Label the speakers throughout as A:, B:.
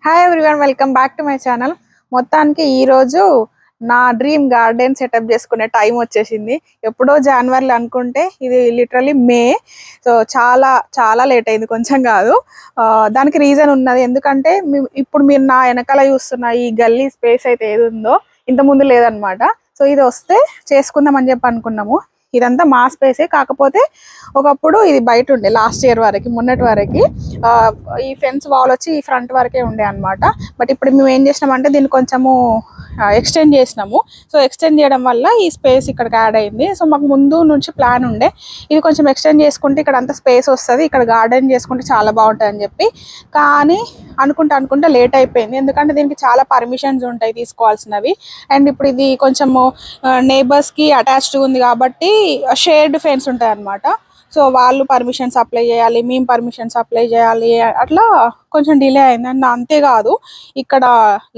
A: Hi everyone, welcome back to my channel. మొత్తానికి ఈరోజు నా డ్రీమ్ గార్డెన్ సెటప్ చేసుకునే టైం వచ్చేసింది. ఎప్పుడో జనవరిలో అనుకుంటే ఇది లిటరలీ మే. సో చాలా చాలా లేట్ అయింది, కొంచెం కాదు. దానికి రీజన్ ఉన్నది. ఎందుకంటే ఇప్పుడు మీరు నా వెనకాల చూస్తున్న ఈ గల్లీ స్పేస్ అయితే ఏది ఉందో ఇంతకుముందు లేదనమాట. సో ఇది వస్తే చేసుకుందాం అని చెప్పి అనుకున్నాము. ఇదంతా మా స్పేసే, కాకపోతే ఒకప్పుడు ఇది బయట ఉండే లాస్ట్ ఇయర్ వరకు, మొన్నటి వరకు ఈ ఫెన్స్ వాల్ వచ్చి ఈ ఫ్రంట్ వరకే ఉండే అనమాట. బట్ ఇప్పుడు మేము ఏం చేసినామంటే దీన్ని కొంచెము ఎక్స్టెండ్ చేసినాము. సో ఎక్స్టెండ్ చేయడం వల్ల ఈ స్పేస్ ఇక్కడికి యాడ్ అయింది. సో మాకు ముందు నుంచి ప్లాన్ ఉండే ఇది కొంచెం ఎక్స్టెండ్ చేసుకుంటే ఇక్కడ అంత స్పేస్ వస్తుంది, ఇక్కడ గార్డెన్ చేసుకుంటే చాలా బాగుంటుంది అని చెప్పి. కానీ అనుకుంటే లేట్ అయిపోయింది. ఎందుకంటే దీనికి చాలా పర్మిషన్స్ ఉంటాయి తీసుకోవాల్సినవి. అండ్ ఇప్పుడు ఇది కొంచెము నేబర్స్కి అటాచ్డ్ ఉంది కాబట్టి షేర్డ్ ఫెన్స్ ఉంటాయి అన్నమాట. సో వాళ్ళు పర్మిషన్స్ అప్లై చేయాలి, మేము పర్మిషన్స్ అప్లై చేయాలి, అట్లా కొంచెం డిలే అయింది. అండ్ అంతేకాదు ఇక్కడ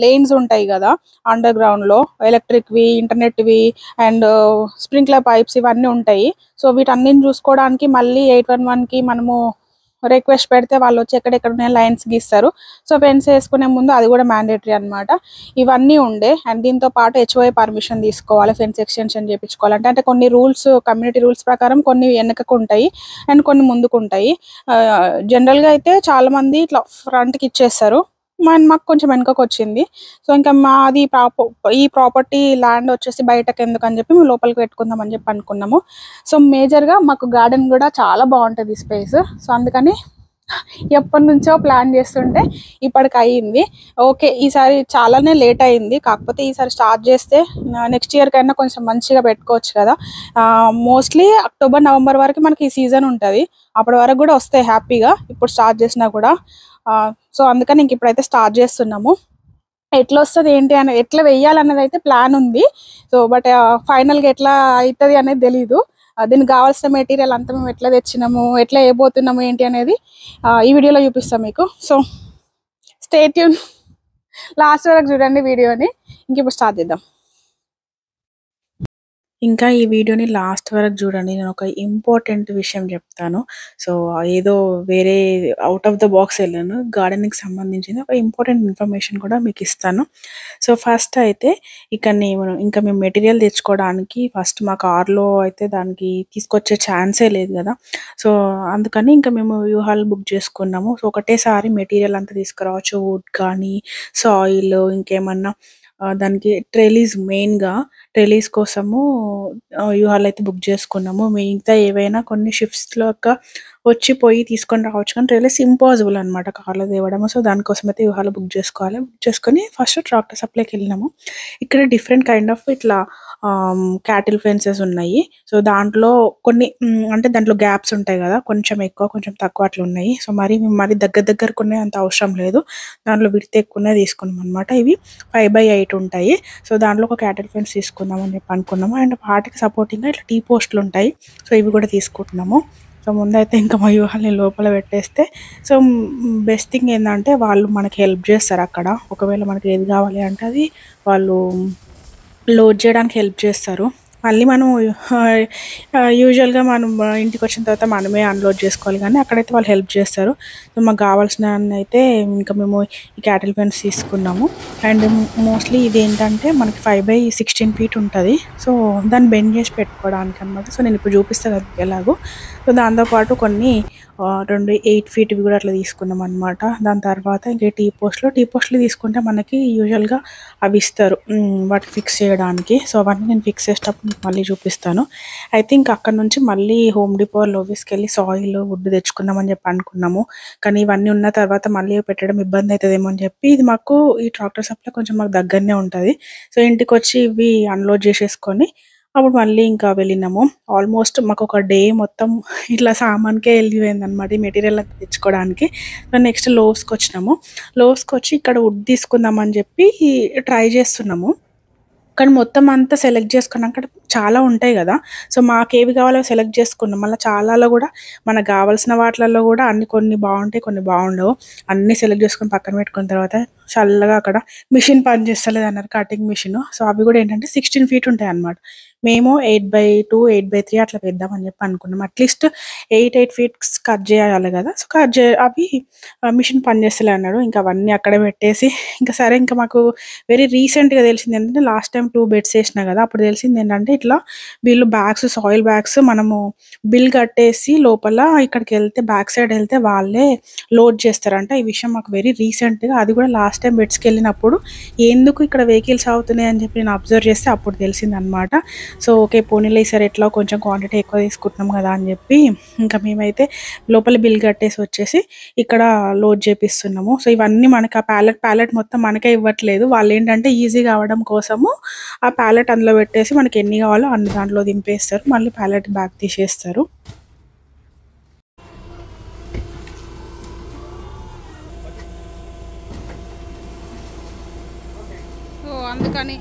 A: లేన్స్ ఉంటాయి కదా అండర్ గ్రౌండ్లో, ఎలక్ట్రిక్వి, ఇంటర్నెట్వి అండ్ స్ప్రింక్లర్ పైప్స్ ఇవన్నీ ఉంటాయి. సో వీటన్నిటిని చూసుకోవడానికి మళ్ళీ 811కి మనము రిక్వెస్ట్ పెడితే వాళ్ళు వచ్చి ఎక్కడెక్కడ లైన్స్ గీస్తారు. సో ఫెన్స్ వేసుకునే ముందు అది కూడా మ్యాండేటరీ అనమాట. ఇవన్నీ ఉండే. అండ్ దీంతో పాటు HOA పర్మిషన్ తీసుకోవాలి, ఫెన్స్ ఎక్స్టెన్షన్ చేయించుకోవాలంటే. అంటే కొన్ని రూల్స్, కమ్యూనిటీ రూల్స్ ప్రకారం కొన్ని వెనకకు ఉంటాయి అండ్ కొన్ని ముందుకు ఉంటాయి. జనరల్గా అయితే చాలా మంది ఇట్లా ఫ్రంట్కి ఇచ్చేస్తారు, మాకు కొంచెం వెనకకు వచ్చింది. సో ఇంకా మాది ఈ ప్రాపర్టీ ల్యాండ్ వచ్చేసి బయటకు ఎందుకు అని చెప్పి మేము లోపలికి పెట్టుకుందాం అని చెప్పి అనుకున్నాము. సో మేజర్గా మాకు గార్డెన్ కూడా చాలా బాగుంటుంది స్పేస్. సో అందుకని ఎప్పటి నుంచో ప్లాన్ చేస్తుంటే ఇప్పటికి అయ్యింది. ఓకే, ఈసారి చాలానే లేట్ అయింది, కాకపోతే ఈసారి స్టార్ట్ చేస్తే నెక్స్ట్ ఇయర్ కైనా కొంచెం మంచిగా పెట్టుకోవచ్చు కదా. మోస్ట్లీ అక్టోబర్ నవంబర్ వరకు మనకి ఈ సీజన్ ఉంటుంది, అప్పటి వరకు కూడా వస్తాయి హ్యాపీగా ఇప్పుడు స్టార్ట్ చేసినా కూడా. సో అందుకని ఇంక ఇప్పుడైతే స్టార్ట్ చేస్తున్నాము. ఎట్లా వస్తుంది ఏంటి అనేది, ఎట్లా వెయ్యాలన్నది అయితే ప్లాన్ ఉంది. సో బట్ ఫైనల్గా ఎట్లా అవుతుంది అనేది తెలీదు. దీనికి కావాల్సిన మెటీరియల్ అంతా మేము ఎట్లా తెచ్చినాము, ఎట్లా వేయబోతున్నాము ఏంటి అనేది ఈ వీడియోలో చూపిస్తాం మీకు. సో స్టే ట్యూన్, లాస్ట్ వరకు చూడండి వీడియోని. ఇంక ఇప్పుడు స్టార్ట్ చేద్దాం. ఇంకా ఈ వీడియోని లాస్ట్ వరకు చూడండి, నేను ఒక ఇంపార్టెంట్ విషయం చెప్తాను. సో ఏదో వేరే అవుట్ ఆఫ్ ద బాక్స్ వెళ్ళాను, గార్డెనింగ్కి సంబంధించిన ఒక ఇంపార్టెంట్ ఇన్ఫర్మేషన్ కూడా మీకు ఇస్తాను. సో ఫస్ట్ అయితే ఇక్కడ ఇంకా మేము మెటీరియల్ తెచ్చుకోవడానికి ఫస్ట్ మా కార్లో అయితే దానికి తీసుకొచ్చే ఛాన్సే లేదు కదా. సో అందుకని ఇంకా మేము వ్యూహాలు బుక్ చేసుకున్నాము. సో ఒకటేసారి మెటీరియల్ అంతా తీసుకురావచ్చు, వుడ్ కానీ సాయిల్ ఇంకేమన్నా దానికి మెయిన్గా ట్రెలీస్ కోసము వ్యూహాలు అయితే బుక్ చేసుకున్నాము. మిగతా ఏవైనా కొన్ని షిఫ్ట్స్లో వచ్చిపోయి తీసుకొని రావచ్చు, కానీ ట్రెలీస్ ఇంపాసిబుల్ అనమాట కార్లో తేవడము. సో దానికోసం అయితే వ్యూహాలు బుక్ చేసుకోవాలి. బుక్ చేసుకొని ఫస్ట్ ట్రాక్టర్ సప్లైకి వెళ్ళినాము. ఇక్కడ డిఫరెంట్ కైండ్ ఆఫ్ ఇట్లా క్యాటిల్ ఫెన్సెస్ ఉన్నాయి. సో దాంట్లో కొన్ని అంటే దాంట్లో గ్యాప్స్ ఉంటాయి కదా, కొంచెం ఎక్కువ కొంచెం తక్కువ అట్లా ఉన్నాయి. సో మరి దగ్గరకు ఉన్నాయి అంత అవసరం లేదు, దాంట్లో విడత ఎక్కువనే తీసుకున్నాం అనమాట. ఇవి 5x8 ఉంటాయి. సో దాంట్లో ఒక క్యాటిల్ ఫెన్స్ తీసుకుందాం అని చెప్పి అనుకున్నాము. అండ్ వాటికి సపోర్టింగ్గా ఇట్లా టీ పోస్టులు ఉంటాయి. సో ఇవి కూడా తీసుకుంటున్నాము. సో ముందైతే ఇంకా మా వ్యూహాల్ని లోపల పెట్టేస్తే, సో బెస్ట్ థింగ్ ఏంటంటే వాళ్ళు మనకి హెల్ప్ చేస్తారు అక్కడ. ఒకవేళ మనకి ఏది కావాలి అంటే అది వాళ్ళు లోడ్ చేయడానికి హెల్ప్ చేస్తారు. మళ్ళీ మనం యూజువల్గా మనం ఇంటికి వచ్చిన తర్వాత మనమే అన్లోడ్ చేసుకోవాలి, కానీ అక్కడైతే వాళ్ళు హెల్ప్ చేస్తారు. సో మాకు కావాల్సిన అయితే ఇంకా మేము ఈ క్యాటిల్ ఫెన్స్ తీసుకున్నాము. అండ్ మోస్ట్లీ ఇది ఏంటంటే మనకి 5x16 ఫీట్ ఉంటుంది. సో దాన్ని బెండ్ చేసి పెట్టుకోవడానికి అనమాట. సో నేను ఇప్పుడు చూపిస్తాను కదా ఎలాగో. సో దాంతోపాటు కొన్ని 2 8 ఫీట్వి కూడా అట్లా తీసుకున్నాం అనమాట. దాని తర్వాత ఇంకా టీ పోస్టులు తీసుకుంటే మనకి యూజువల్గా అవి ఇస్తారు వాటికి ఫిక్స్ చేయడానికి. సో అవన్నీ నేను ఫిక్స్ చేసేటప్పుడు మళ్ళీ చూపిస్తాను. అయితే ఇంకా అక్కడ నుంచి మళ్ళీ హోమ్ డిపో లోవిస్కి వెళ్ళి సాయిల్ వుడ్ తెచ్చుకుందామని చెప్పి అనుకున్నాము. కానీ ఇవన్నీ ఉన్న తర్వాత మళ్ళీ పెట్టడం ఇబ్బంది అవుతుందేమో అని చెప్పి, ఇది మాకు ఈ ట్రాక్టర్ సప్లై కొంచెం మాకు దగ్గరనే ఉంటుంది. సో ఇంటికి వచ్చి ఇవి అన్లోడ్ చేసేసుకొని అప్పుడు మళ్ళీ ఇంకా వెళ్ళినాము. ఆల్మోస్ట్ మాకు ఒక డే మొత్తం ఇట్లా సామాన్కే వెళ్ళిపోయింది అనమాట ఈ మెటీరియల్ తెచ్చుకోవడానికి. సో నెక్స్ట్ లోవ్స్కి వచ్చి ఇక్కడ వుడ్ తీసుకుందామని చెప్పి ట్రై చేస్తున్నాము. కానీ మొత్తం అంతా సెలెక్ట్ చేసుకున్నాక చాలా ఉంటాయి కదా. సో మాకేవి కావాలో సెలెక్ట్ చేసుకున్నాం. మళ్ళీ చాలాలో కూడా మనకు కావాల్సిన వాటిలలో కూడా కొన్ని బాగుంటాయి, కొన్ని బాగుండవు. అన్నీ సెలెక్ట్ చేసుకొని పక్కన పెట్టుకున్న తర్వాత చల్లగా అక్కడ మిషన్ పని చేస్తలేదు అన్నారు, కటింగ్ మిషన్. సో అవి కూడా ఏంటంటే 16 feet ఉంటాయి అన్నమాట. మేము 8x2 8x3 అట్లా పెద్దామని చెప్పి అనుకున్నాం. అట్లీస్ట్ 8 feet కట్ చేయాలి కదా. సో అవి మిషన్ పని చేస్తలే అన్నాడు. ఇంకా అవన్నీ అక్కడే పెట్టేసి ఇంకా సరే, ఇంకా మాకు వెరీ రీసెంట్గా తెలిసింది ఏంటంటే, లాస్ట్ టైం 2 beds వేసినా కదా, అప్పుడు తెలిసింది ఏంటంటే ఇట్లా వీళ్ళు బ్యాగ్స్, సాయిల్ బ్యాగ్స్ మనము బిల్ కట్టేసి లోపల ఇక్కడికి వెళ్తే బ్యాక్ సైడ్ వెళ్తే వాళ్ళే లోడ్ చేస్తారంట. ఈ విషయం మాకు వెరీ రీసెంట్గా, అది కూడా లాస్ట్ టైం బెడ్స్కి వెళ్ళినప్పుడు ఎందుకు ఇక్కడ వెహికల్స్ అవుతున్నాయి అని చెప్పి నేను అబ్జర్వ్ చేస్తే అప్పుడు తెలిసింది అనమాట. సో ఓకే పోనీలే, ఈసారి ఎట్లా కొంచెం క్వాంటిటీ ఎక్కువ తీసుకుంటున్నాం కదా అని చెప్పి ఇంకా మేమైతే లోపల బిల్ కట్టేసి వచ్చేసి ఇక్కడ లోడ్ చేపిస్తున్నాము. సో ఇవన్నీ మనకి ఆ ప్యాలెట్ మొత్తం మనకే ఇవ్వట్లేదు, వాళ్ళు ఏంటంటే ఈజీగా అవ్వడం కోసము ఆ ప్యాలెట్ అందులో పెట్టేసి మనకి ఎన్ని కావాలో అన్ని దాంట్లో దింపేస్తారు, మళ్ళీ ప్యాలెట్ బ్యాగ్ తీసేస్తారు. అందుకని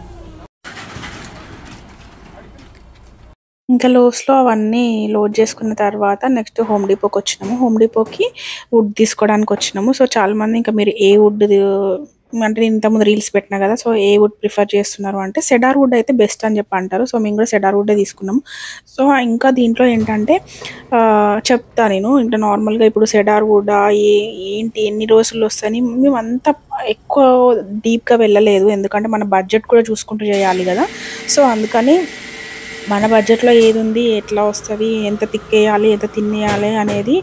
A: ఇంకా లోస్లో అవన్నీ లోడ్ చేసుకున్న తర్వాత నెక్స్ట్ హోమ్ డిపోకి వచ్చినాము. హోమ్ డిపోకి వుడ్ తీసుకోవడానికి వచ్చినాము. సో చాలామంది ఇంకా మీరు ఏ వుడ్ అంటే నేను ఇంతకుముందు రీల్స్ పెట్టినా కదా, సో ఏ వుడ్ ప్రిఫర్ చేస్తున్నారు అంటే సెడార్ వుడ్ అయితే బెస్ట్ అని చెప్పి అంటారు. సో మేము కూడా సెడార్ వుడ్డే తీసుకున్నాము. సో ఇంకా దీంట్లో ఏంటంటే చెప్తా నేను, ఇంకా నార్మల్గా ఇప్పుడు సెడార్ వుడ్ ఏంటి ఎన్ని రోజులు వస్తాయని మేము అంతా ఎక్కువ డీప్గా వెళ్ళలేదు, ఎందుకంటే మన బడ్జెట్ కూడా చూసుకుంటూ చేయాలి కదా. సో అందుకని మన బడ్జెట్లో ఏది ఉంది, ఎట్లా వస్తుంది, ఎంత తిక్కేయాలి, ఎంత తిన్నేయాలి అనేది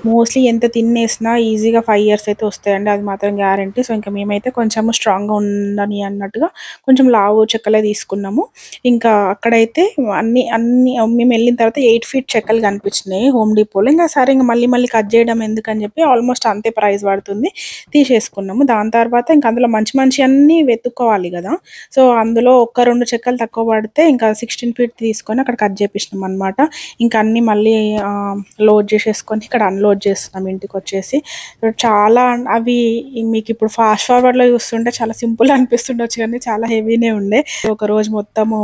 A: మోస్ట్లీ ఎంత తిన్నేసినా ఈజీగా 5 years అయితే వస్తాయండి, అది మాత్రం గ్యారంటీ. సో ఇంకా మేమైతే కొంచెము స్ట్రాంగ్గా ఉండని అన్నట్టుగా కొంచెం లావు చెక్కలే తీసుకున్నాము. ఇంకా అక్కడైతే అన్ని మేము వెళ్ళిన తర్వాత 8 feet చెక్కలు కనిపించినాయి హోమ్ డిపోలో. ఇంకా సరే ఇంకా మళ్ళీ కట్ చేయడం ఎందుకని చెప్పి ఆల్మోస్ట్ అంతే ప్రైస్ పడుతుంది తీసేసుకున్నాము. దాని తర్వాత ఇంకా అందులో మంచి అన్నీ వెతుక్కోవాలి కదా. సో అందులో 1-2 చెక్కలు తక్కువ పడితే ఇంకా 16 feet తీసుకొని అక్కడ కట్ చేపించినాం అనమాట. ఇంకా అన్ని మళ్ళీ లోడ్ చేసేసుకొని ఇక్కడ అన్లోడ్ చేస్తున్నాం ఇంటికి వచ్చేసి. చాలా అవి మీకు ఇప్పుడు ఫాస్ట్ ఫార్వర్డ్లో చూస్తుంటే చాలా సింపుల్ అనిపిస్తుండొచ్చు, కానీ చాలా హెవీనే ఉండే. ఒక రోజు మొత్తము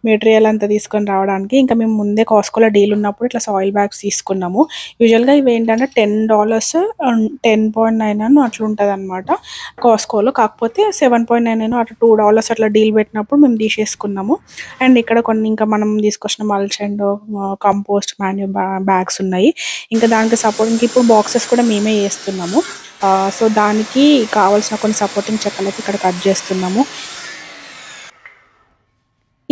A: మెటీరియల్ అంతా తీసుకొని రావడానికి. ఇంకా మేము ముందే కాస్కోలో డీల్ ఉన్నప్పుడు ఇట్లా సాయిల్ బ్యాగ్స్ తీసుకున్నాము. యూజువల్గా ఇవి ఏంటంటే $10 10.9 అట్లా ఉంటుంది అనమాట కాస్కోలో, కాకపోతే 7.9 అట్లా $2 అట్లా డీల్ పెట్టినప్పుడు మేము తీసేసుకున్నాము. అండ్ ఇక్కడ కొన్ని ఇంకా మనం తీసుకొచ్చిన మల్చ్ అండ్ కంపోస్ట్ మాన్యూ బ్యాగ్స్ ఉన్నాయి. ఇంకా దానికి సపోర్టింగ్ ఇప్పుడు బాక్సెస్ కూడా మేమే చేస్తున్నాము. సో దానికి కావాల్సిన కొన్ని సపోర్టింగ్ చెక్కలు అయితే ఇక్కడ కట్ చేస్తున్నాము.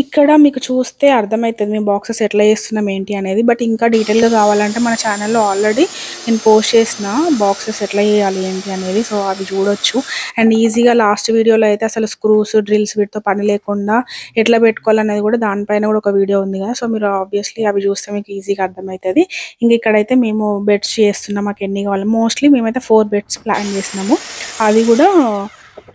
A: ఇక్కడ మీకు చూస్తే అర్థమవుతుంది మేము బాక్సెస్ ఎట్లా చేస్తున్నాం ఏంటి అనేది. బట్ ఇంకా డీటెయిల్గా కావాలంటే మన ఛానల్లో ఆల్రెడీ నేను పోస్ట్ చేసిన బాక్సెస్ ఎట్లా చేయాలి ఏంటి అనేది, సో అవి చూడొచ్చు. అండ్ ఈజీగా లాస్ట్ వీడియోలో అయితే అసలు స్క్రూస్ డ్రిల్స్ వీటితో పని లేకుండా ఎట్లా పెట్టుకోవాలనేది కూడా దానిపైన కూడా ఒక వీడియో ఉంది కదా. సో మీరు ఆబ్వియస్లీ అవి చూస్తే మీకు ఈజీగా అర్థమవుతుంది. ఇంక ఇక్కడైతే మేము బెడ్స్ చేస్తున్నాం, మాకు ఎన్ని కావాలి. మోస్ట్లీ మేమైతే 4 beds ప్లాన్ చేసినాము, అది కూడా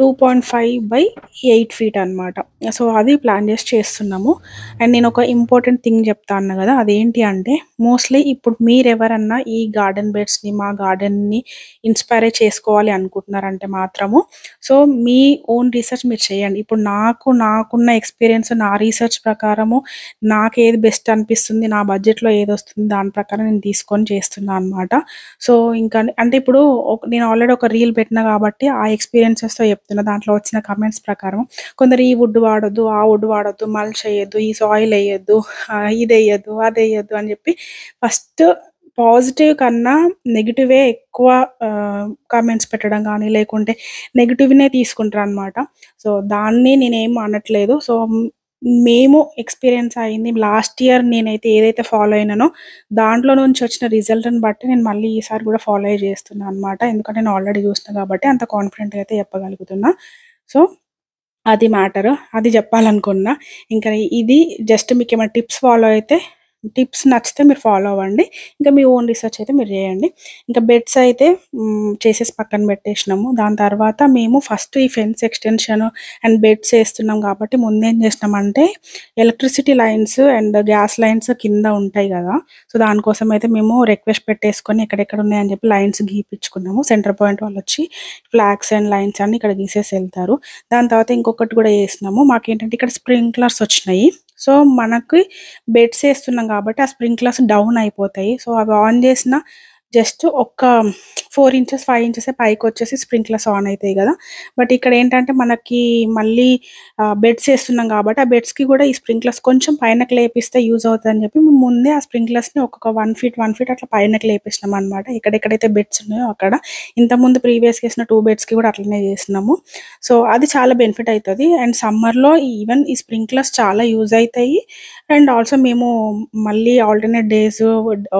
A: 2.5x8 feet అనమాట. సో అది ప్లాన్ చేస్తున్నాము. అండ్ నేను ఒక ఇంపార్టెంట్ థింగ్ చెప్తా అన్నా కదా, అదేంటి అంటే మోస్ట్లీ ఇప్పుడు మీరు ఎవరన్నా ఈ గార్డెన్ బెడ్స్ని మా గార్డెన్ని ఇన్స్పైర్ చేసుకోవాలి అనుకుంటున్నారంటే మాత్రము సో మీ ఓన్ రీసెర్చ్ మీరు చేయండి. ఇప్పుడు నాకున్న ఎక్స్పీరియన్స్, నా రీసెర్చ్ ప్రకారము నాకు ఏది బెస్ట్ అనిపిస్తుంది, నా బడ్జెట్లో ఏది వస్తుంది దాని ప్రకారం నేను తీసుకొని చేస్తున్నాను అనమాట. సో ఇంకా అంటే ఇప్పుడు నేను ఆల్రెడీ ఒక రీల్ పెట్టినా కాబట్టి ఆ ఎక్స్పీరియన్సెస్తో చెప్తున్నా. దాంట్లో వచ్చిన కమెంట్స్ ప్రకారం కొందరు ఈ వుడ్ వాడొద్దు, ఆ వుడ్ వాడొద్దు, మల్చ్ వేయద్దు, ఈ సాయిల్ వేయద్దు, ఇది వేయద్దు, అది వేయద్దు అని చెప్పి ఫస్ట్ పాజిటివ్ కన్నా నెగిటివే ఎక్కువ కామెంట్స్ పెట్టడం కానీ లేకుంటే నెగిటివ్నే తీసుకుంటారు అనమాట. సో దాన్ని నేనేం అనట్లేదు. సో మేము ఎక్స్పీరియన్స్ అయింది లాస్ట్ ఇయర్, నేనైతే ఏదైతే ఫాలో అయినానో దాంట్లో నుంచి వచ్చిన రిజల్ట్ని బట్టి నేను మళ్ళీ ఈసారి కూడా ఫాలో చేస్తున్నాను అనమాట. ఎందుకంటే నేను ఆల్రెడీ చూసిన కాబట్టి అంత కాన్ఫిడెంట్గా అయితే చెప్పగలుగుతున్నా. సో అది మ్యాటర్, అది చెప్పాలనుకున్నా. ఇంకా ఇది జస్ట్ మీకు ఏమైనా టిప్స్ ఫాలో అయితే టిప్స్ నచ్చితే మీరు ఫాలో అవ్వండి. ఇంకా మీ ఓన్ రీసెర్చ్ అయితే మీరు చేయండి. ఇంకా బెడ్స్ అయితే చేసేసి పక్కన పెట్టేసినాము. దాని తర్వాత మేము ఫస్ట్ ఈ ఫెన్స్ ఎక్స్టెన్షన్ అండ్ బెడ్స్ వేస్తున్నాం కాబట్టి ముందేం చేసినామంటే electricity lines and gas lines కింద ఉంటాయి కదా. సో దానికోసం అయితే మేము రిక్వెస్ట్ పెట్టేసుకొని ఎక్కడెక్కడ ఉన్నాయని చెప్పి లైన్స్ గీపించుకున్నాము. సెంటర్ పాయింట్ వాళ్ళు వచ్చి ఫ్లాగ్స్ అండ్ లైన్స్ అన్ని ఇక్కడ గీసేసి వెళ్తారు. దాని తర్వాత ఇంకొకటి కూడా వేసినాము. మాకేంటంటే ఇక్కడ స్ప్రింక్లర్స్ వచ్చినాయి.
B: సో మనకి బెడ్స్ వేస్తున్నాం కాబట్టి ఆ స్ప్రింక్లర్స్ డౌన్ అయిపోతాయి. సో అవి ఆన్ చేసిన జస్ట్ ఒక 4 ఇంచెస్ 5 ఇంచెసే పైకి వచ్చేసి స్ప్రింక్లర్స్ ఆన్ అవుతాయి కదా. బట్ ఇక్కడ ఏంటంటే మనకి మళ్ళీ బెడ్స్ వేస్తున్నాం కాబట్టి ఆ బెడ్స్కి కూడా ఈ స్ప్రింక్లర్స్ కొంచెం పైనకి లేపిస్తే యూజ్ అవుతుంది అని చెప్పి మేము ముందే ఆ స్ప్రింక్లర్స్ని ఒక్కొక్క 1 ఫీట్ అట్లా పైనకి లేపిస్తున్నాం అనమాట. ఎక్కడెక్కడైతే బెడ్స్ ఉన్నాయో అక్కడ. ఇంతకుముందు ప్రీవియస్గా వేసిన 2 బెడ్స్కి కూడా అట్లనే చేస్తున్నాము. సో అది చాలా బెనిఫిట్ అవుతుంది. అండ్ సమ్మర్లో ఈవెన్ ఈ స్ప్రింక్లర్స్ చాలా యూజ్ అవుతాయి. అండ్ ఆల్సో మేము మళ్ళీ ఆల్టర్నేట్ డేస్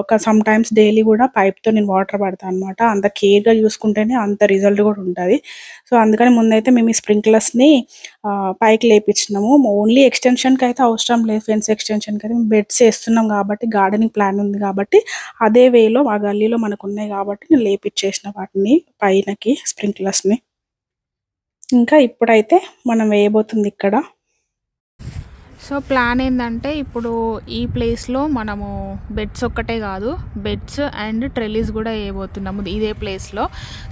B: ఒక సమ్ టైమ్స్ డైలీ కూడా పైప్తో నేను వాటర్ పడతాను అనమాట. అంత కేర్గా చూసుకుంటేనే అంత రిజల్ట్ కూడా ఉంటుంది. సో అందుకని ముందైతే మేము ఈ స్ప్రింక్లర్స్ని పైకి లేపించినాము. ఓన్లీ ఎక్స్టెన్షన్కి అయితే అవసరం లేదు, ఫెన్స్ ఎక్స్టెన్షన్కి అయితే బెడ్స్ వేస్తున్నాం కాబట్టి గార్డెనింగ్ ప్లాన్ ఉంది కాబట్టి అదే వేలో మా గల్లీలో మనకు ఉన్నాయి కాబట్టి నేను లేపించేసిన వాటిని పైనకి స్ప్రింక్లర్స్ని. ఇంకా ఇప్పుడైతే మనం వేయబోతుంది ఇక్కడ.
A: సో ప్లాన్ ఏంటంటే ఇప్పుడు ఈ ప్లేస్లో మనము బెడ్స్ ఒక్కటే కాదు, బెడ్స్ అండ్ ట్రెల్లీస్ కూడా వేయబోతున్నాము ఇదే ప్లేస్లో.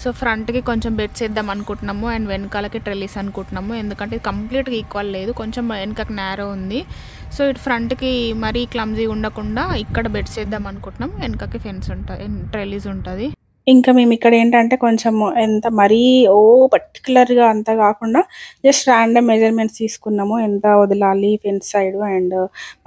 A: సో ఫ్రంట్కి కొంచెం బెడ్స్ వేద్దాం అనుకుంటున్నాము అండ్ వెనకాలకి ట్రెల్లీస్ అనుకుంటున్నాము. ఎందుకంటే కంప్లీట్గా ఈక్వల్ లేదు, కొంచెం వెనకకి నేరో ఉంది. సో ఇటు ఫ్రంట్కి మరీ క్లమ్జీ ఉండకుండా ఇక్కడ బెడ్స్ వేద్దాం అనుకుంటున్నాము, వెనకకి ఫెన్స్ ఉంటుంది, ట్రెల్లీస్ ఉంటుంది.
B: ఇంకా మేము ఇక్కడ ఏంటంటే కొంచెం ఎంత మరీ పర్టికులర్గా అంత కాకుండా జస్ట్ ర్యాండమ్ మెజర్మెంట్స్ తీసుకున్నాము, ఎంత వదలాలి ఫెన్స్ సైడ్ అండ్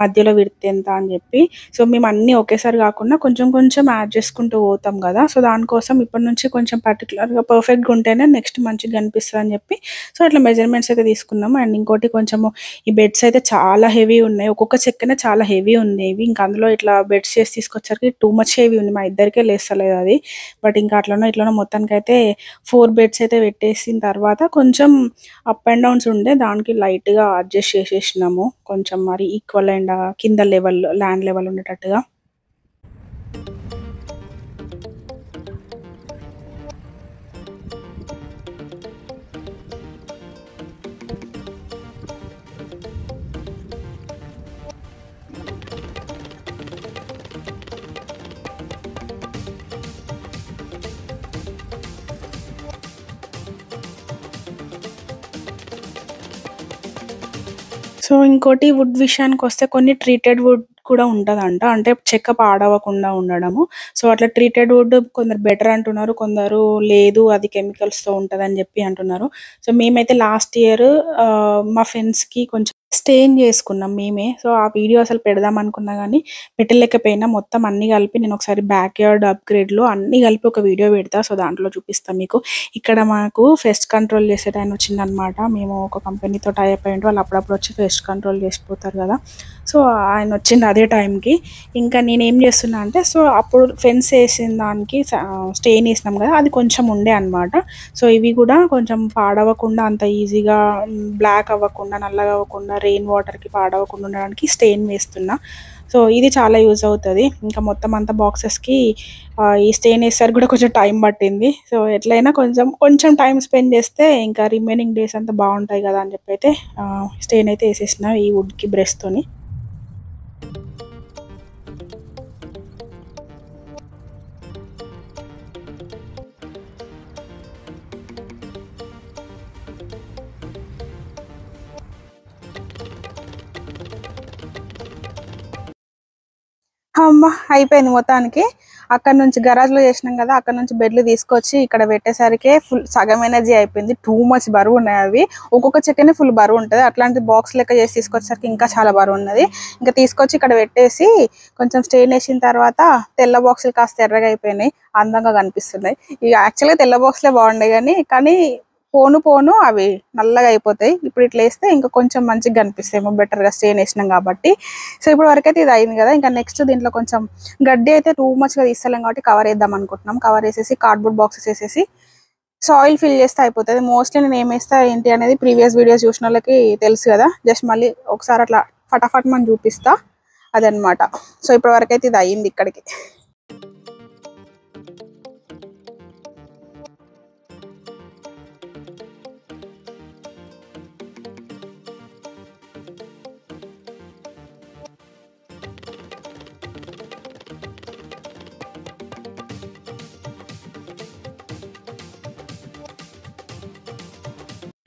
B: మధ్యలో విడ్త్ ఎంత అని చెప్పి. సో మేము అన్నీ ఒకేసారి కాకుండా కొంచెం కొంచెం యాడ్ చేసుకుంటూ పోతాం కదా. సో దానికోసం ఇప్పటి నుంచి కొంచెం పర్టికులర్గా పర్ఫెక్ట్గా ఉంటేనే నెక్స్ట్ మంచిగా కనిపిస్తుంది అని చెప్పి సో అట్లా మెజర్మెంట్స్ అయితే తీసుకున్నాము. అండ్ ఇంకోటి కొంచెము ఈ బెడ్స్ అయితే చాలా హెవీ ఉన్నాయి, ఒక్కొక్క చెక్కనే చాలా హెవీ ఉండేవి. ఇంకా అందులో ఇట్లా బెడ్స్ చేసి తీసుకొచ్చరికి టూ మచ్ హెవీ ఉంది, మా ఇద్దరికే లేస్తలేదు అది. బట్ ఇంకా అట్లనో ఇట్లనో మొత్తానికి అయితే 4 బెడ్స్ అయితే పెట్టేసిన తర్వాత కొంచెం అప్ అండ్ డౌన్స్ ఉండే దానికి లైట్గా అడ్జస్ట్ చేసేసినాము, కొంచెం మరి ఈక్వల్ అండ్ కింద లెవెల్ ల్యాండ్ లెవెల్ ఉండేటట్టుగా. సో ఇంకోటి వుడ్ విషయానికి వస్తే కొన్ని ట్రీటెడ్ వుడ్ కూడా ఉంటదంట, అంటే చెక్క పాడవకుండా ఉండడము. సో అట్లా ట్రీటెడ్ వుడ్ కొందరు బెటర్ అంటున్నారు, కొందరు లేదు అది కెమికల్స్తో ఉంటుందని చెప్పి అంటున్నారు. సో మేమైతే లాస్ట్ ఇయర్ మా ఫ్రెండ్స్కి కొంచెం స్టేన్ చేసుకున్నాం మేమే. సో ఆ వీడియో అసలు పెడదాం అనుకున్నా కానీ పెట్టలేకపోయినా. మొత్తం అన్ని కలిపి నేను ఒకసారి బ్యాక్ యార్డ్ అప్గ్రేడ్లో అన్ని కలిపి ఒక వీడియో పెడతా, సో దాంట్లో చూపిస్తాను మీకు. ఇక్కడ మాకు పెస్ట్ కంట్రోల్ చేసే టైం వచ్చిందనమాట. మేము ఒక కంపెనీతో టైప్ అయ్యిండు, వాళ్ళు అప్పుడప్పుడు వచ్చి పెస్ట్ కంట్రోల్ చేసిపోతారు కదా. సో ఆయన వచ్చింది అదే టైంకి. ఇంకా నేను ఏం చేస్తున్నా అంటే సో అప్పుడు ఫెన్స్ వేసిన దానికి స్టెయిన్ వేసినాం కదా, అది కొంచెం ఉండే అనమాట. సో ఇవి కూడా కొంచెం పాడవకుండా అంత ఈజీగా బ్లాక్ అవ్వకుండా నల్లగా అవ్వకుండా రెయిన్ వాటర్కి పాడవకుండా ఉండడానికి స్టెయిన్ వేస్తున్నా. సో ఇది చాలా యూజ్ అవుతుంది. ఇంకా మొత్తం అంతా బాక్సెస్కి ఈ స్టెయిన్ వేసేసరికి కూడా కొంచెం టైం పట్టింది. సో ఎట్లయినా కొంచెం టైం స్పెండ్ చేస్తే ఇంకా రిమైనింగ్ డేస్ అంతా బాగుంటాయి కదా అని చెప్పి అయితే స్టెయిన్ అయితే వేసేసిన ఈ వుడ్కి బ్రష్తోని.
A: అమ్మ అయిపోయింది మొత్తానికి. అక్కడ నుంచి గరాజ్లో చేసినాం కదా, అక్కడ నుంచి బెడ్లు తీసుకొచ్చి ఇక్కడ పెట్టేసరికి ఫుల్ సగం ఎనర్జీ అయిపోయింది. టూ మచ్ బరువు ఉన్నాయి అవి, ఒక్కొక్క చెక్కనే ఫుల్ బరువు ఉంటుంది. అట్లాంటి బాక్స్ లెక్క చేసి తీసుకొచ్చేసరికి ఇంకా చాలా బరువు ఉన్నది. ఇంకా తీసుకొచ్చి ఇక్కడ పెట్టేసి కొంచెం స్టెయిన్ వేసిన తర్వాత తెల్ల బాక్సులు కాస్త ఎర్రగా అయిపోయినాయి, అందంగా కనిపిస్తున్నాయి. ఇక యాక్చువల్గా తెల్ల బాక్స్లే బాగుండే కానీ పోను పోను అవి నల్లగా అయిపోతాయి. ఇప్పుడు ఇట్లా వేస్తే ఇంకా కొంచెం మంచిగా కనిపిస్తాయి, బెటర్గా స్టెయిన్ వేసినాం కాబట్టి. సో ఇప్పుడు వరకైతే ఇది అయింది కదా. ఇంకా నెక్స్ట్ దీంట్లో కొంచెం గడ్డి అయితే టూ మచ్గా తీస్తలేం కాబట్టి కవర్ వేద్దాం అనుకుంటున్నాం. కవర్ వేసేసి కార్డ్బోర్డ్ బాక్సెస్ వేసేసి సాయిల్ ఫిల్ చేస్తే అయిపోతుంది. మోస్ట్లీ నేను ఏమేస్తా ఏంటి అనేది ప్రీవియస్ వీడియోస్ చూసిన వాళ్ళకి తెలుసు కదా, జస్ట్ మళ్ళీ ఒకసారి అట్లా ఫటాఫట్ మనం చూపిస్తా అదనమాట. సో ఇప్పటి వరకైతే ఇది అయ్యింది ఇక్కడికి.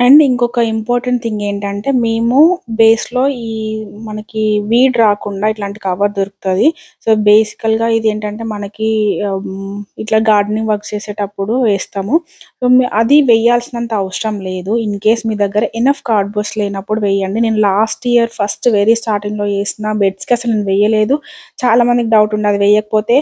B: అండ్ ఇంకొక ఇంపార్టెంట్ థింగ్ ఏంటంటే మేము బేస్‌లో మనకి వీడ్ రాకుండా ఇట్లాంటి కవర్ దొరుకుతది. సో, బేసికల్‌గా ఇదేంటంటే మనకి ఇట్లా గార్డెనింగ్ వర్క్ చేసేటప్పుడు వేస్తాము. సో, అది వేయాల్సినంత అవసరం లేదు. ఇన్ కేస్ మీ దగ్గర ఎనఫ్ కార్డ్‌బోర్డ్స్ లేనప్పుడు వేయండి. నేను లాస్ట్ ఇయర్ ఫస్ట్ వెరీ స్టార్టింగ్‌లో ఏసిన బెడ్స్‌కి అసలు నేను వేయలేదు. చాలా మందికి డౌట్ ఉండే అది వేయకపోతే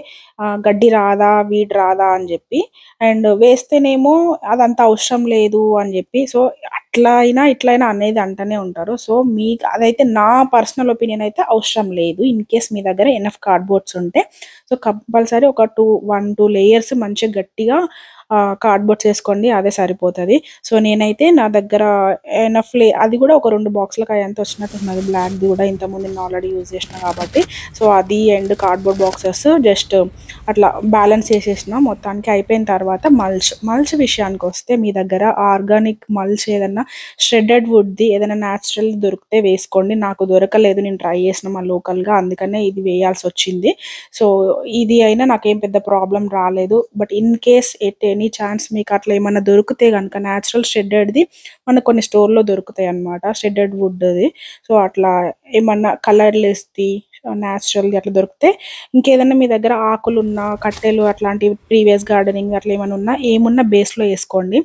B: గడ్డి రాదా? వీడ్ రాదా? అని జెప్పి. అండ్ వేస్తేనేమో అదంత అవసరం లేదు అని జెప్పి. సో, అట్లా అయినా, ఇట్లా అయినా అనేది అంటనే ఉంటారు. సో, మీకు అదైతే నా పర్సనల్ ఒపీనియన్ అయితే అవసరం లేదు. ఇన్ కేస్ మీ దగ్గర ఎనఫ్ కార్డ్‌బోర్డ్స్ ఉంటే. సో, కంపల్సరీ ఒక 2 లేయర్స్ మంచిగా గట్టిగా కార్డ్‌బోర్డ్స్ ఏసుకోండి. అదే సరిపోతది. సో, నేనైతే నా దగ్గర అది గూడా ఒక 2 బాక్సులకి అయ్యేంత వచ్చినట్టున్నది. బ్లాక్‌ది గూడా ఇంతకుముందు నేను ఆల్రెడీ యూజ్ చేసిన కాబట్టి. సో, అది అండ్ కార్డ్‌బోర్డ్ బాక్సెస్ జస్ట్ అట్లా బ్యాలెన్స్ చేసేసిన. మొత్తానికి అయిపోయిన తర్వాత మల్చ్ విషయానికొస్తే మీ దగ్గర ఆర్గానిక్ మల్చ్ ఏదన్నా షెడెడ్ వుడ్‌ది ఏదైనా న్యాచురల్ దొరికితే వేసుకోండి. నాకు దొరకలేదు. నేను ట్రై చేసిన మా లోకల్‌గా. అందుకనే ఇది వేయాల్సొచ్చింది. సో, ఇది అయినా నాకేం పెద్ద ప్రాబ్లమ్ రాలేదు. But in case at any chance మీకు అట్లా ఏమన్నా దొరికితే గనుక న్యాచురల్ షెడెడ్‌ది మనకు కొన్ని స్టోర్‌లో దొరుకుతాయన్నమాట. షెడెడ్ వుడ్‌ది. సో, అట్లా ఏమన్నా కలర్‌లెస్‌ది న్యాచురల్‌ది అట్లా దొరికితే ఇంకేదన్నా మీ దగ్గర ఆకులున్న, కట్టెలు అట్లాంటివి ప్రీవియస్ గార్డెనింగ్ అట్లా ఏమున్నా బేస్‌లో ఏసుకోండి.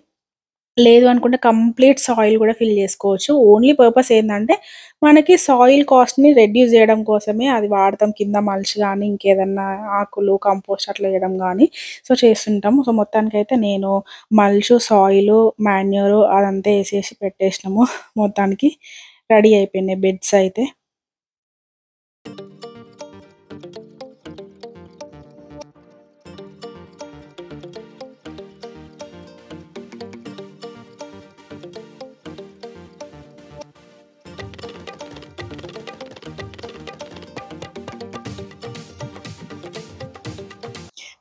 B: లేదు అనుకుంటే కంప్లీట్ సాయిల్ గూడా ఫిల్ చేసుకోవచ్చు. ఓన్లీ పర్పస్ ఏందంటే, మనకి సాయిల్ కాస్ట్‌ని రెడ్యూస్ జేయడం కోసమే అది వాడతాం. కింద మల్చ్ గానీ, ఇంకేదన్నా ఆకులు, కంపోస్ట్ అట్లా ఎయడం గానీ, సో, చేస్తుంటాము. సో, మొత్తానికైతే నేను మల్చు, సాయిలు, మాన్యూరు అదంతా ఏసేసి పెట్టేసినాము. మొత్తానికి రెడీ అయిపోయినాయి బెడ్స్ అయితే.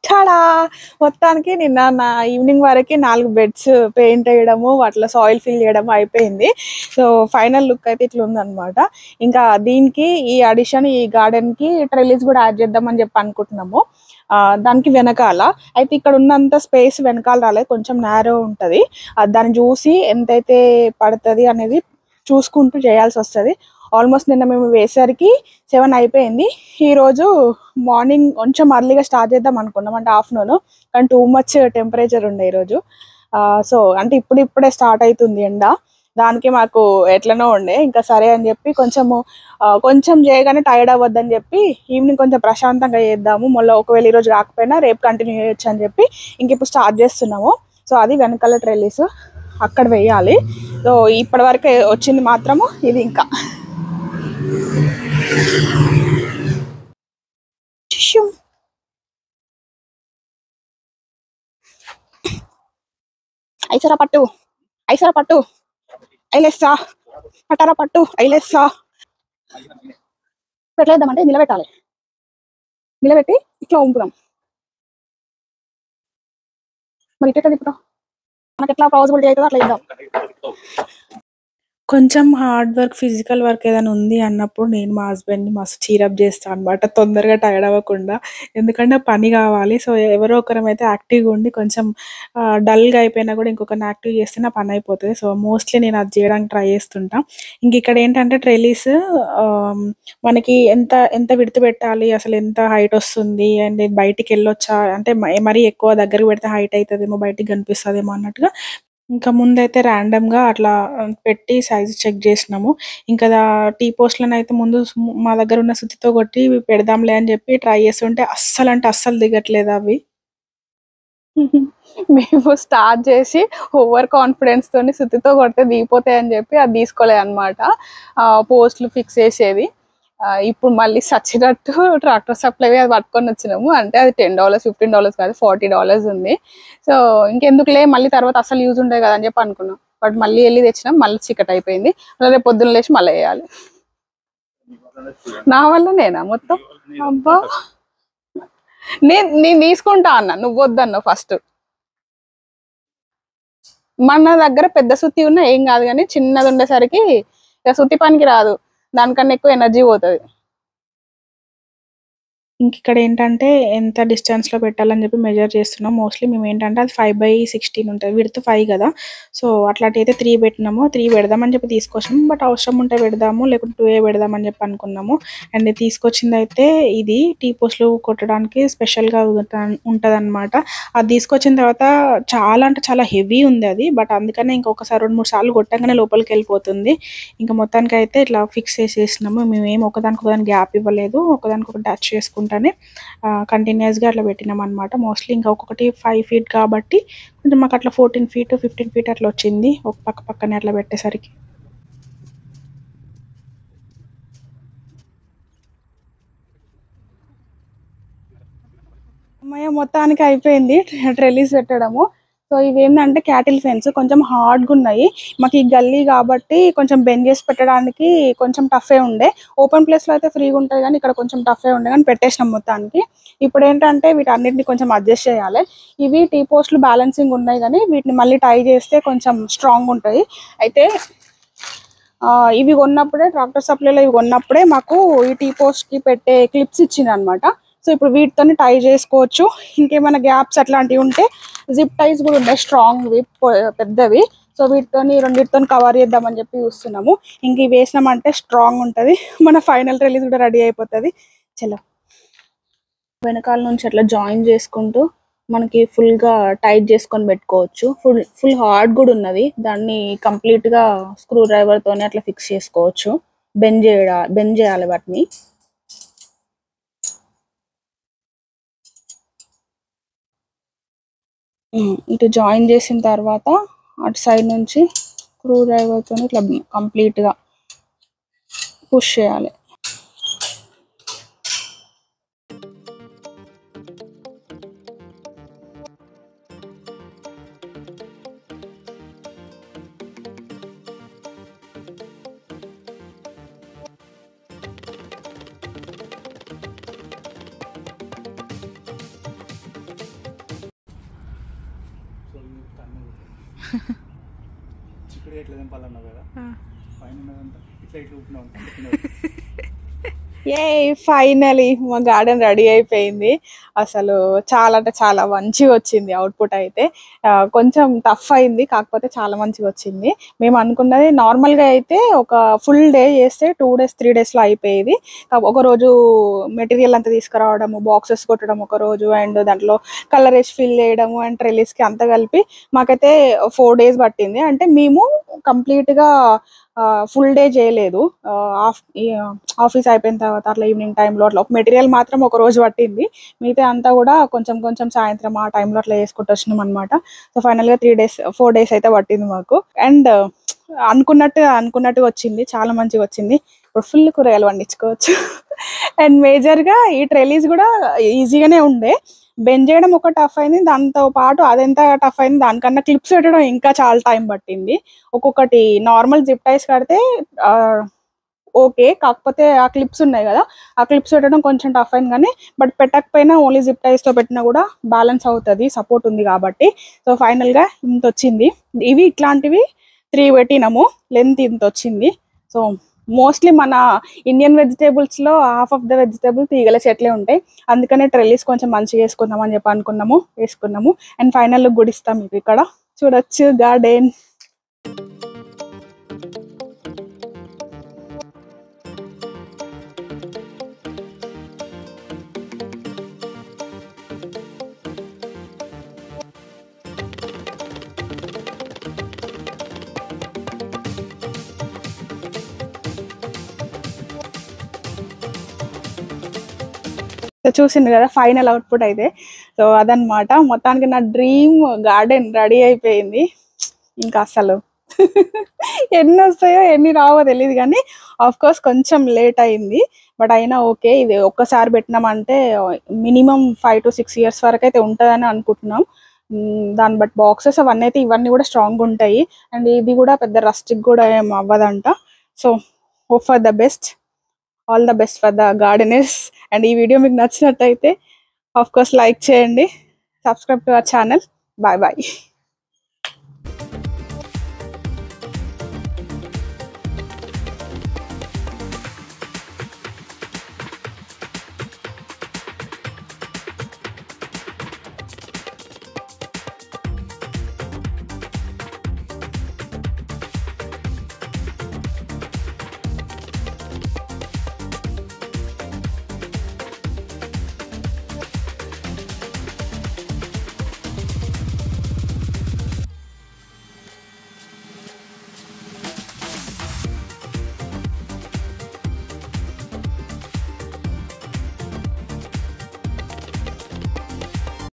A: టాడా! మొత్తానికి నిన్న నా ఈవినింగ్ వరకి 4 బెడ్స్ పెయింట్ ఎయడము, వాటిలో సాయిల్ ఫిల్ చేయడం అయిపోయింది. సో, ఫైనల్ లుక్ అయితే ఇట్లుందనమాట. ఇంకా దీనికి ఈ అడిషన్ ఈ గార్డెన్‌కి ట్రెల్లిస్ గూడా యాడ్ చేద్దామని చెప్పి అనుకుంటున్నాము. దానికి వెనకాల అయితే ఇక్కడ ఉన్నంత స్పేస్ వెనకాల రాలేదు. కొంచెం నారో ఉంటది. దాన్ని చూసి ఎంతైతే పడతది అనేది చూసుకుంటూ చేయాల్సొస్తది. ఆల్మోస్ట్ నిన్న మేము వేసేసరికి 7 అయిపోయింది. ఈరోజు మార్నింగ్ కొంచెం అర్లీగా స్టార్ట్ చేద్దాం అనుకున్నాం. అంటే ఆఫ్టర్‌నూన్. కానీ టూ మచ్ టెంపరేచర్ ఉండే ఈరోజు. సో, అంటే ఇప్పుడిప్పుడే స్టార్ట్ అయితుంది ఎండ. దానికి మాకు ఎట్లనో ఉండే. ఇంకా సరే అని చెప్పి కొంచెం చేయగానే టైర్డ్ అవ్వద్దని చెప్పి ఈవినింగ్ కొంచెం ప్రశాంతంగా చేద్దాము. మళ్ళీ ఒకవేళ ఈరోజు కాకపోయినా రేపు కంటిన్యూ చేయొచ్చు అని చెప్పి ఇప్పుడు స్టార్ట్ చేస్తున్నాము. సో, అది వెనకాల ట్రెల్లిస్ అక్కడ వేయాలి. సో, ఇప్పటివరకు వచ్చింది మాత్రము ఇది ఇంకా. ఐసరా పట్టు ఐలెస్సా పట్టరా పట్టు ఐలెస్సా పెట్టలేద్దామంటే నిలబెట్టి ఇట్లా ఉంపుదాం. మరి ఇట్లా తిప్పుతాం మనకి ఎట్లా పాసిబిలిటీ అవుతుందో అట్లా ఇద్దాం.
B: కొంచెం హార్డ్ వర్క్, ఫిజికల్ వర్క్ ఏదైనా ఉంది అన్నప్పుడు నేను మా హస్బెండ్‌ని మస్తు చీరప్ చేస్తా అనమాట. తొందరగా టైర్డ్ అవ్వకుండా. ఎందుకంటే పని కావాలి. సో, ఎవరో ఒకరమైతే యాక్టివ్‌గా ఉండి కొంచెం డల్‌గా అయిపోయినా కూడా ఇంకొకరిని యాక్టివ్ చేస్తేనే ఆ పని అయిపోతది. సో, మోస్ట్‌లీ నేను అది చేయడానికి ట్రై చేస్తుంటా. ఇక్కడ ఏంటంటే ట్రెల్లిస్ మనకి ఎంత విడ్త్ పెట్టాలి, అసలు ఎంత హైట్ వస్తుంది, అండ్ బయటికెళ్ళొచ్చా అంటే మరీ ఎక్కువ దగ్గరకి పెడితే హైట్ అయితదేమో, బయటికి కనిపిస్తదేమో అన్నట్టుగా ఇంకా ముందైతే ర్యాండమ్‌గా అట్లా పెట్టి సైజ్ చెక్ జేసినాము. ఇంకా టీ పోస్ట్‌లనైతే ముందు మా దగ్గరున్న సుత్తితో కొట్టి పెడదాంలే అని జెప్పి ట్రై చేస్తుంటే అస్సలంటే అస్సలు దిగట్లేదవి.
A: మేము స్టార్ట్ చేసి ఓవర్ కాన్ఫిడెన్స్‌తోని సుత్తితో కొడితే దిగిపోతాయని చెప్పి అది తీసుకోలేదనమాట. పోస్టులు ఫిక్స్ చేసేది. ఇప్పుడు మళ్ళీ సచ్చినట్టు ట్రాక్టర్ సప్లైవి అది పట్టుకొని వచ్చినాము. అంటే అది $10, $15 కాదు $40 ఉంది. సో, ఇంకెందుకులే మళ్ళీ తర్వాత అస్సలు యూజ్ ఉండదు కదా అని చెప్పి అనుకున్నాం. బట్ మళ్ళీ వెళ్ళి తెచ్చినాం. మళ్ళీ చీకటి అయిపోయింది. రేపు పొద్దున్న లేచి మళ్ళీ వేయాలి. నా వల్ల నేనా మొత్తం? అబ్బా! నేను తీసుకుంటా అన్న, నువ్వు వద్దన్నావు ఫస్ట్. మన దగ్గర పెద్ద సుత్తి ఉన్నా ఏం కాదు కానీ చిన్నది ఉండేసరికి ఇక సుత్తి పనికి రాదు. దానికన్నా ఎక్కువ ఎనర్జీ పోతుంది.
B: ఇంక ఇక్కడ ఏంటంటే ఎంత డిస్టెన్స్‌లో పెట్టాలని చెప్పి మెజర్ చేస్తున్నాం. మోస్ట్‌లీ మేము ఏంటంటే అది 5/16 ఉంటది. విడ్త్ 5 కదా! సో, అట్లాంటిదైతే 3 పెట్టినాము. 3 పెడదామని చెప్పి తీసుకొచ్చినాము. బట్ అవసరం ఉంటే పెడదాము. లేకుంటే 2 పెడదామని చెప్పి అనుకున్నాము. అండ్ తీసుకొచ్చిందయితే ఇది టీ పోస్ట్‌లు కొట్టడానికి స్పెషల్‌గా ఉంటదనమాట. అది తీసుకొచ్చిన తర్వాత చాలా అంటే చాలా హెవీ ఉంది అది. బట్ అందుకనే ఇంకొకసారి 2, 3 సార్లు కొట్టంగానే లోపలికెళ్ళిపోతుంది. ఇంక మొత్తానికైతే ఇట్లా ఫిక్స్ చేసేసినాము. మేమేం ఒకదానికొకదానికి గ్యాప్ ఇవ్వలేదు. ఒకదానికొకటి టచ్ చేసుకుంటానే కంటిన్యూయస్‌గా అట్లా పెట్టినామనమాట. మోస్ట్‌లీ ఇంకా ఒక్కొక్కటి 5 ఫీట్ కాబట్టి కొంచెం మాకు అట్లా 14 ఫీట్, 15 ఫీట్ అట్లా వచ్చింది. ఒక పక్క పక్కనే అట్లా పెట్టేసరికి.
A: హమ్మయ్య! మొత్తానికి అయిపోయింది ట్రెల్లీస్ పెట్టడము. సో, ఇవేందంటే క్యాటిల్ ఫెన్స్ కొంచెం హార్డ్‌గున్నాయి. మాకు ఈ గల్లీ కాబట్టి కొంచెం బెండ్ చేసి పెట్టడానికి కొంచెం టఫే ఉండే. ఓపెన్ ప్లేస్‌లో అయితే ఫ్రీగుంటాయి గానీ, ఇక్కడ కొంచెం టఫే ఉండే గానీ పెట్టేసినాం మొత్తానికి. ఇప్పుడేంటంటే వీటన్నిటిని కొంచెం అడ్జస్ట్ చేయాలి. ఇవి టీ పోస్ట్‌లు బ్యాలెన్సింగ్ ఉన్నాయి గానీ, వీటిని మళ్ళీ టై చేస్తే కొంచెం స్ట్రాంగుంటాయి. అయితే ఇవి కొన్నప్పుడే ట్రాక్టర్ సప్లైలో ఇవి కొన్నప్పుడే మాకు ఈ టీ పోస్ట్‌కి పెట్టే క్లిప్స్ ఇచ్చిండనమాట. సో, ఇప్పుడు వీటితోని టై చేసుకోవచ్చు. ఇంకేమైనా గ్యాప్స్ అట్లాంటివి ఉంటే జిప్ టైస్ కూడా ఉన్నాయి స్ట్రాంగ్‌వి పెద్దవి. సో, రెండిటితోని కవర్ చేద్దామని చెప్పి చూస్తున్నాము. ఇంక ఇవి వేసినామంటే స్ట్రాంగ్ ఉంటది. మన ఫైనల్ రిలీజ్ కూడా రెడీ అయిపోతది. చలో. వెనకాల నుంచి అట్లా జాయిన్ చేసుకుంటూ మనకి ఫుల్‌గా టైట్ చేసుకొని పెట్టుకోవచ్చు. ఫుల్ హార్డ్ కూడా ఉన్నది. దాన్ని కంప్లీట్‌గా స్క్రూ డ్రైవర్‌తోని అట్లా ఫిక్స్ చేసుకోవచ్చు. బెండ్ చేయాలి వాటిని. ఇటు జాయిన్ చేసిన తర్వాత అటు సైడ్ నుంచి స్క్రూ డ్రైవర్‌తోని ఇట్లా కంప్లీట్‌గా పుష్ చేయాలి.
C: చిక్కుడు ఎట్లా తెంపాలన్నావు కదా, పైన ఉన్నదంతా ఇట్లా ఇట్లా ఊపినా ఉంటాను.
A: ఫైనలీ మా గార్డెన్ రెడీ అయిపోయింది. అసలు చాలా అంటే చాలా మంచిగా వచ్చింది అవుట్పుట్ అయితే. కొంచెం టఫ్ అయింది, కాకపోతే చాలా మంచిగా వచ్చింది. మేము అనుకున్నది నార్మల్గా అయితే ఒక ఫుల్ డే చేస్తే 2 డేస్ 3 డేస్లో అయిపోయేది. ఒకరోజు మెటీరియల్ అంతా తీసుకురావడము, బాక్సెస్ కొట్టడం ఒకరోజు, అండ్ దాంట్లో కలర్ వేసి ఫిల్ చేయడము అండ్ ట్రెల్లీస్కి అంతా కలిపి మాకైతే 4 డేస్ పట్టింది. అంటే మేము కంప్లీట్గా ఫుల్ డే చేయలేదు. ఆఫీస్ అయిపోయిన తర్వాత అట్లా ఈవినింగ్ టైంలో అట్లా ఒక మెటీరియల్ మాత్రం ఒక రోజు పట్టింది. మిగతా అంతా కూడా కొంచెం కొంచెం సాయంత్రం ఆ టైంలో అట్లా చేసుకుంటూ వచ్చినాం అనమాట. సో ఫైనల్గా 4 డేస్ అయితే పట్టింది మాకు. అండ్ అనుకున్నట్టుగా వచ్చింది, చాలా మంచిగా వచ్చింది. ఇప్పుడు ఫుల్ కూరగాయలు పండించుకోవచ్చు. అండ్ మేజర్గా ఈ ట్రెలీస్ కూడా ఈజీగానే ఉండే. బెండ్ చేయడం ఒక టఫ్ అయింది, దాంతో పాటు అదెంత టఫ్ అయింది దానికన్నా క్లిప్స్ పెట్టడం ఇంకా చాలా టైం పట్టింది. ఒక్కొక్కటి నార్మల్ జిప్ టైస్ కడితే ఓకే, కాకపోతే ఆ క్లిప్స్ ఉన్నాయి కదా, ఆ క్లిప్స్ పెట్టడం కొంచెం టఫ్ అయింది. కానీ బట్ పెట్టకపోయినా ఓన్లీ జిప్ టైస్తో పెట్టినా కూడా బ్యాలెన్స్ అవుతుంది, సపోర్ట్ ఉంది కాబట్టి. సో ఫైనల్గా ఇంత వచ్చింది. ఇవి ఇట్లాంటివి 3 పెట్టినాము, లెంత్ ఇంత వచ్చింది. సో మోస్ట్లీ మన ఇండియన్ వెజిటేబుల్స్లో హాఫ్ ఆఫ్ ద వెజిటేబుల్ తీగల చెట్లే ఉంటాయి. అందుకనే ట్రెల్లీస్ కొంచెం మంచిగా వేసుకుందామని చెప్పి వేసుకున్నాము. అండ్ ఫైనల్ గుడిస్తాం మీకు ఇక్కడ చూడొచ్చు గార్డెన్. చూసింది కదా ఫైనల్ అవుట్పుట్ అయితే. సో అదనమాట, మొత్తానికి నా డ్రీమ్ గార్డెన్ రెడీ అయిపోయింది. ఇంకా అసలు ఎన్ని వస్తాయో ఎన్ని రావో తెలియదు, కానీ ఆఫ్ కోర్స్ కొంచెం లేట్ అయింది. బట్ అయినా ఓకే, ఇది ఒక్కసారి పెట్టినామంటే మినిమం 5 to 6 years వరకు అయితే ఉంటుందని అనుకుంటున్నాం. దాన్ని బట్టి బాక్సెస్ అవన్నీ అయితే ఇవన్నీ కూడా స్ట్రాంగ్ ఉంటాయి. అండ్ ఇది కూడా పెద్ద రస్టిక్ కూడా ఏం అవ్వదంట. So hope for the best, all the best for the gardeners. And ఈ వీడియో మీకు నచ్చినట్టయితే ఆఫ్ కోర్స్ లైక్ చేయండి, subscribe to our channel. Bye bye.